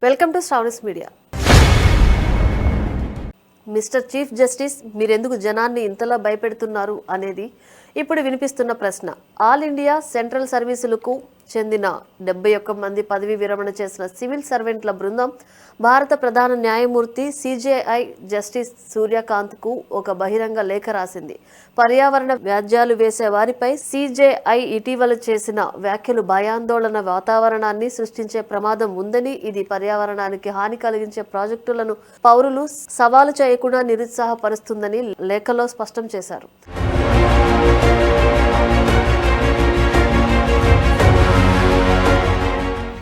Welcome to Sravani's media. Mister chief justice, మీరెందుకు జనాన్ని ఇంతలా భయపెడుతున్నారు అనేది ఇప్పుడు వినిపిస్తున్న ప్రశ్న. ఆల్ ఇండియా సెంట్రల్ సర్వీసులకు చెందిన 71 మంది పదవీ విరమణ చేసిన సివిల్ సర్వెంట్ల బృందం భారత ప్రధాన న్యాయమూర్తి సిజేఐ జస్టిస్ సూర్యకాంత్కు ఒక బహిరంగ లేఖ రాసింది. పర్యావరణ వ్యాజ్యాలు వేసే వారిపై సిజేఐ ఇటీవల చేసిన వ్యాఖ్యలు భయాందోళన వాతావరణాన్ని సృష్టించే ప్రమాదం ఉందని, ఇది పర్యావరణానికి హాని కలిగించే ప్రాజెక్టులను పౌరులు సవాలు చేయకుండా నిరుత్సాహపరుస్తుందని లేఖలో స్పష్టం చేశారు.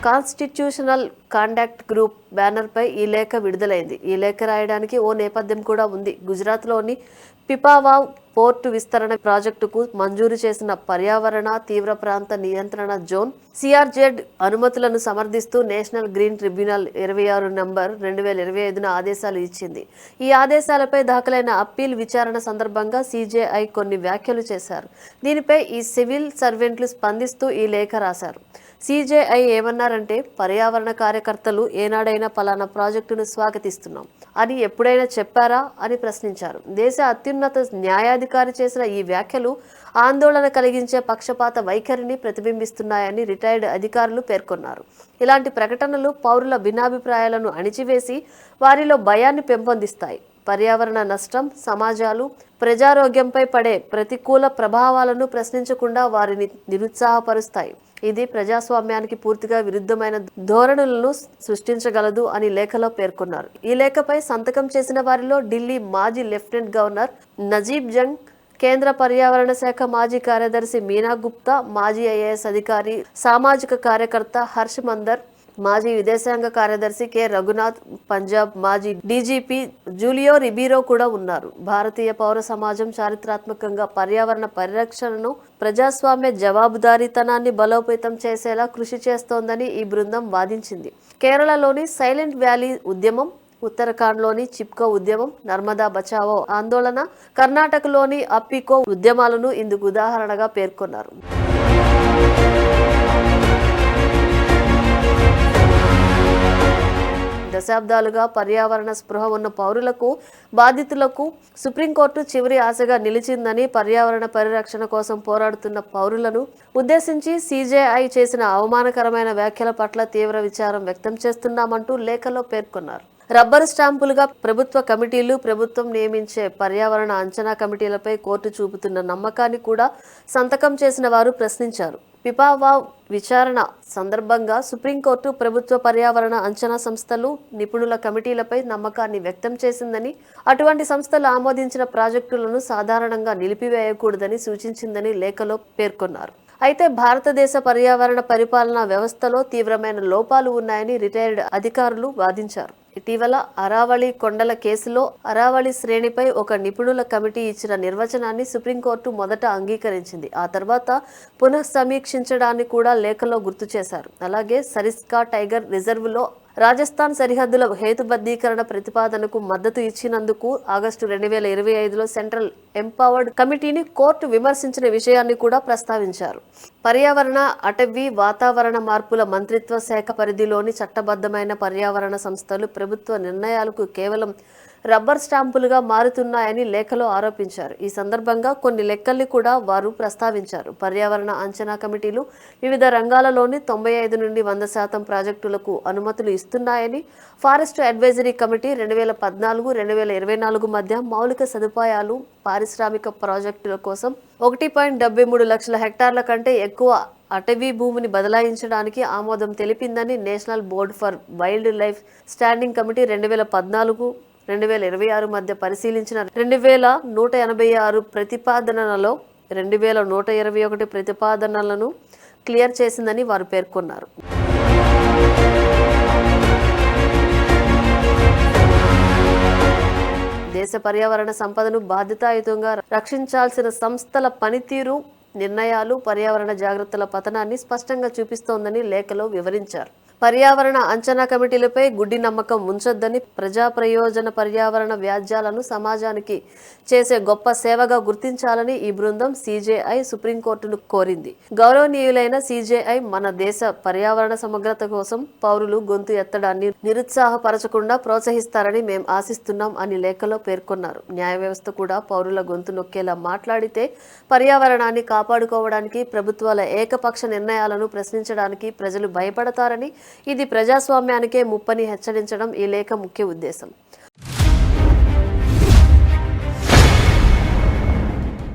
కాన్స్టిట్యూషనల్ కాండాక్ట్ గ్రూప్ బ్యానర్పై ఈ లేఖ విడుదలైంది. ఈ లేఖ రాయడానికి ఓ నేపథ్యం కూడా ఉంది. గుజరాత్లోని పిపావావ్ పోర్టు విస్తరణ ప్రాజెక్టుకు మంజూరు చేసిన పర్యావరణ తీవ్ర ప్రాంత నియంత్రణ జోన్ సిఆర్జెడ్ అనుమతులను సమర్థిస్తూ నేషనల్ గ్రీన్ ట్రిబ్యునల్ 26 నంబర్ 2025న ఆదేశాలు ఇచ్చింది. ఈ ఆదేశాలపై దాఖలైన అప్పీల్ విచారణ సందర్భంగా సిజేఐ కొన్ని వ్యాఖ్యలు చేశారు. దీనిపై ఈ సివిల్ సర్వెంట్లు స్పందిస్తూ ఈ లేఖ రాశారు. సిజేఐ ఏమన్నారంటే, పర్యావరణ కార్యకర్తలు ఏనాడైనా పలానా ప్రాజెక్టును స్వాగతిస్తున్నాం అని ఎప్పుడైనా చెప్పారా అని ప్రశ్నించారు. దేశ అత్యున్నత న్యాయాధికారి చేసిన ఈ వ్యాఖ్యలు ఆందోళన కలిగించే పక్షపాత వైఖరిని ప్రతిబింబిస్తున్నాయని రిటైర్డ్ అధికారులు పేర్కొన్నారు. ఇలాంటి ప్రకటనలు పౌరుల భిన్నాభిప్రాయాలను అణిచివేసి వారిలో భయాన్ని పెంపొందిస్తాయి. పర్యావరణ నష్టం, సమాజాలు, ప్రజారోగ్యంపై పడే ప్రతికూల ప్రభావాలను ప్రశ్నించకుండా వారిని నిరుత్సాహపరుస్తాయి. ఇది ప్రజాస్వామ్యానికి పూర్తిగా విరుద్ధమైన ధోరణులను సృష్టించగలదు అని లేఖలో పేర్కొన్నారు. ఈ లేఖపై సంతకం చేసిన వారిలో ఢిల్లీ మాజీ లెఫ్టినెంట్ గవర్నర్ నజీబ్ జంగ్, కేంద్ర పర్యావరణ శాఖ మాజీ కార్యదర్శి మీనా గుప్తా, మాజీ ఐఏఎస్ అధికారి సామాజిక కార్యకర్త హర్ష్ మందర్, మాజీ విదేశాంగ కార్యదర్శి కె రఘునాథ్, పంజాబ్ మాజీ డీజీపీ జూలియో రిబీరో కూడా ఉన్నారు. భారతీయ పౌర సమాజం చారిత్రాత్మకంగా పర్యావరణ పరిరక్షణను, ప్రజాస్వామ్య జవాబుదారీతనాన్ని బలోపేతం చేసేలా కృషి చేస్తోందని ఈ బృందం వాదించింది. కేరళలోని సైలెంట్ వ్యాలీ ఉద్యమం, ఉత్తరాఖండ్లోని చిప్కో ఉద్యమం, నర్మదా బచావో ఆందోళన, కర్ణాటకలోని అప్పికో ఉద్యమాలను ఇందుకు ఉదాహరణగా పేర్కొన్నారు. దశాబ్దాలుగా పర్యావరణ స్పృహ ఉన్న పౌరులకు, బాధితులకు సుప్రీంకోర్టు చివరి ఆశగా నిలిచిందని, పర్యావరణ పరిరక్షణ కోసం పోరాడుతున్న పౌరులను ఉద్దేశించి సిజేఐ చేసిన అవమానకరమైన వ్యాఖ్యల పట్ల తీవ్ర విచారం వ్యక్తం చేస్తున్నామంటూ లేఖలో పేర్కొన్నారు. రబ్బరు స్టాంపులుగా ప్రభుత్వ కమిటీలు, ప్రభుత్వం నియమించే పర్యావరణ అంచనా కమిటీలపై కోర్టు చూపుతున్న నమ్మకాన్ని కూడా సంతకం చేసిన వారు ప్రశ్నించారు. పిపావావ్ విచారణ సందర్భంగా సుప్రీంకోర్టు ప్రభుత్వ పర్యావరణ అంచనా సంస్థలు, నిపుణుల కమిటీలపై నమ్మకాన్ని వ్యక్తం చేసిందని, అటువంటి సంస్థలు ఆమోదించిన ప్రాజెక్టులను సాధారణంగా నిలిపివేయకూడదని సూచించిందని లేఖలో పేర్కొన్నారు. అయితే భారతదేశ పర్యావరణ పరిపాలనా వ్యవస్థలో తీవ్రమైన లోపాలు ఉన్నాయని రిటైర్డ్ అధికారులు వాదించారు. ఇటీవల అరావళి కొండల కేసులో అరావళి శ్రేణిపై ఒక నిపుణుల కమిటీ ఇచ్చిన నిర్వచనాన్ని సుప్రీంకోర్టు మొదట అంగీకరించింది. ఆ తర్వాత పునఃసమీక్షించడాన్ని కూడా లేఖలో గుర్తు చేశారు. అలాగే సరిస్కా టైగర్ రిజర్వులో రాజస్థాన్ సరిహద్దుల హేతుబద్ధీకరణ ప్రతిపాదనకు మద్దతు ఇచ్చినందుకు ఆగస్టు 2025లో సెంట్రల్ ఎంపవర్డ్ కమిటీని కోర్టు విమర్శించిన విషయాన్ని కూడా ప్రస్తావించారు. పర్యావరణ, అటవీ, వాతావరణ మార్పుల మంత్రిత్వ శాఖ పరిధిలోని చట్టబద్ధమైన పర్యావరణ సంస్థలు ప్రభుత్వ నిర్ణయాలకు కేవలం రబ్బర్ స్టాంపులుగా మారుతున్నాయని లేఖలో ఆరోపించారు. ఈ సందర్భంగా కొన్ని లెక్కల్ని కూడా వారు ప్రస్తావించారు. పర్యావరణ అంచనా కమిటీలు వివిధ రంగాలలోని 95 నుండి 100% ప్రాజెక్టులకు అనుమతులు ఇస్తున్నాయని, ఫారెస్ట్ అడ్వైజరీ కమిటీ 2014-2024 మధ్య మౌలిక సదుపాయాలు, పారిశ్రామిక ప్రాజెక్టుల కోసం 1.73 లక్షల హెక్టార్ల కంటే ఎక్కువ అటవీ భూమిని బదలాయించడానికి ఆమోదం తెలిపిందని National Board for Wild Life Standing Committee 2014-2026 మధ్య పరిశీలించిన 2186 ప్రతిపాదనలలో 2121 ప్రతిపాదనలను క్లియర్ చేసిందని వారు పేర్కొన్నారు. దేశ పర్యావరణ సంపదను బాధ్యతాయుతంగా రక్షించాల్సిన సంస్థల పనితీరు, నిర్ణయాలు పర్యావరణ జాగ్రత్తల పతనాన్ని స్పష్టంగా చూపిస్తోందని లేఖలో వివరించారు. పర్యావరణ అంచనా కమిటీలపై గుడ్డి నమ్మకం ఉంచొద్దని, ప్రజా ప్రయోజన పర్యావరణ వ్యాజ్యాలను సమాజానికి చేసే గొప్ప సేవగా గుర్తించాలని ఈ బృందం సీజేఐ సుప్రీంకోర్టును కోరింది. గౌరవనీయులైన సీజేఐ మన దేశ పర్యావరణ సమగ్రత కోసం పౌరులు గొంతు ఎత్తడాన్ని నిరుత్సాహపరచకుండా ప్రోత్సహిస్తారని మేం ఆశిస్తున్నాం అని లేఖలో పేర్కొన్నారు. న్యాయ వ్యవస్థ కూడా పౌరుల గొంతు నొక్కేలా మాట్లాడితే పర్యావరణాన్ని కాపాడుకోవడానికి ప్రభుత్వాల ఏకపక్ష నిర్ణయాలను ప్రశ్నించడానికి ప్రజలు భయపడతారని, ఇది ప్రజాస్వామ్యానికే ముప్పని హెచ్చరించడం ఈ లేఖ ముఖ్య ఉద్దేశం.